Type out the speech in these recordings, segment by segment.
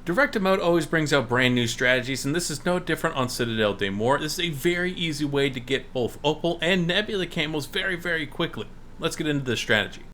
Directed mode always brings out brand new strategies, and this is no different on Citadelle Des Morts. This is a very easy way to get both Opal and Nebula camos very quickly. Let's get into this strategy.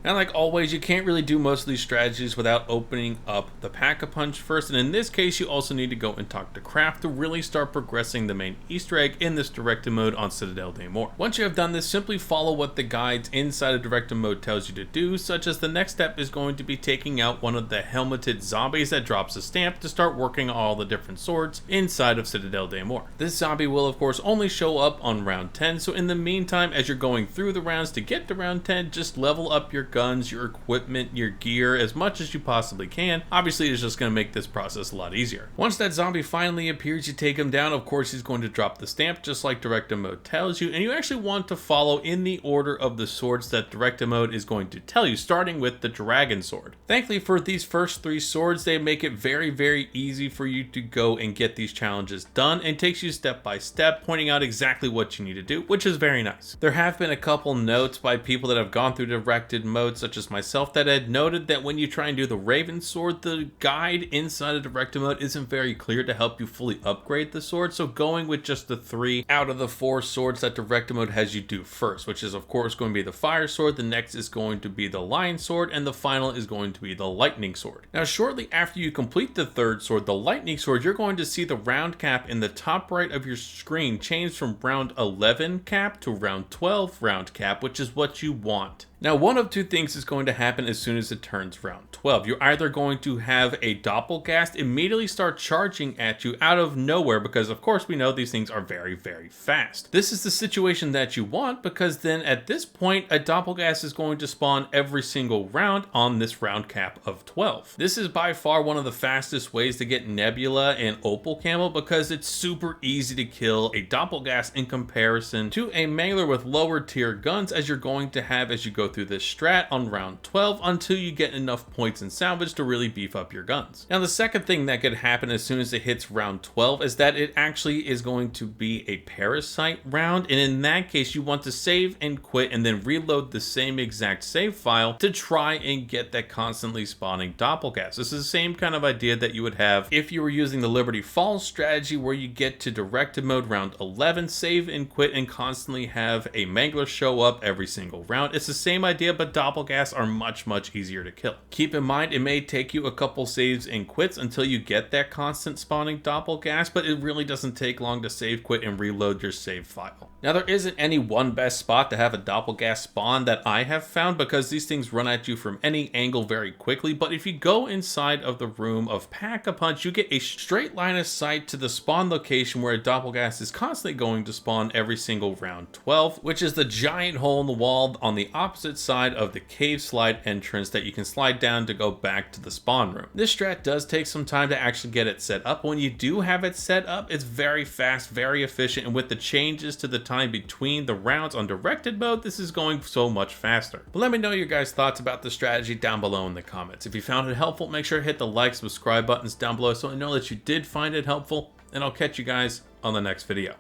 And like always, you can't really do most of these strategies without opening up the Pack-a-Punch first, and in this case you also need to go and talk to Kraft to really start progressing the main Easter egg in this directed mode on Citadelle Des Morts. Once you have done this, simply follow what the guides inside of directed mode tells you to do, such as the next step is going to be taking out one of the helmeted zombies that drops a stamp to start working on all the different swords inside of Citadelle Des Morts. This zombie will of course only show up on round 10, so in the meantime, as you're going through the rounds to get to round 10, just level up your guns, your equipment, your gear as much as you possibly can. Obviously, it's just going to make this process a lot easier. Once that zombie finally appears, you take him down. Of course, he's going to drop the stamp just like directed mode tells you, and you actually want to follow in the order of the swords that directed mode is going to tell you, starting with the dragon sword. Thankfully for these first 3 swords, they make it very easy for you to go and get these challenges done, and takes you step by step, pointing out exactly what you need to do, which is very nice. There have been a couple notes by people that have gone through directed mode, such as myself, that had noted that when you try and do the Raven sword, the guide inside of directed mode isn't very clear to help you fully upgrade the sword, so going with just the 3 out of the 4 swords that directed mode has you do first, which is of course going to be the fire sword, the next is going to be the lion sword, and the final is going to be the lightning sword. Now shortly after you complete the 3rd sword, the lightning sword, you're going to see the round cap in the top right of your screen change from round 11 cap to round 12 round cap, which is what you want. Now, one of 2 things is going to happen as soon as it turns round 12. You're either going to have a Doppleghast immediately start charging at you out of nowhere, because of course we know these things are very fast. This is the situation that you want, because then at this point a Doppleghast is going to spawn every single round on this round cap of 12. This is by far one of the fastest ways to get Nebula and Opal camo, because it's super easy to kill a Doppleghast in comparison to a Mangler with lower tier guns, as you're going to have as you go through this strat on round 12 until you get enough points in salvage to really beef up your guns. Now the second thing that could happen as soon as it hits round 12 is that it actually is going to be a parasite round, and in that case you want to save and quit and then reload the same exact save file to try and get that constantly spawning Doppelghast. This is the same kind of idea that you would have if you were using the Liberty Falls strategy, where you get to directed mode round 11, save and quit, and constantly have a Mangler show up every single round. It's the same idea, but Doppelghasts are much easier to kill. Keep in mind, it may take you a couple saves and quits until you get that constant spawning Doppelghast, but it really doesn't take long to save, quit, and reload your save file. Now there isn't any one best spot to have a Doppelghast spawn that I have found, because these things run at you from any angle very quickly, but if you go inside of the room of Pack-a-Punch, you get a straight line of sight to the spawn location where a Doppelghast is constantly going to spawn every single round 12, which is the giant hole in the wall on the opposite side of the cave slide entrance that you can slide down to go back to the spawn room. This strat does take some time to actually get it set up. When you do have it set up, it's very fast, very efficient, and with the changes to the time between the rounds on directed mode, this is going so much faster. But let me know your guys' thoughts about the strategy down below in the comments. If you found it helpful, make sure to hit the like, subscribe buttons down below so I know that you did find it helpful, and I'll catch you guys on the next video.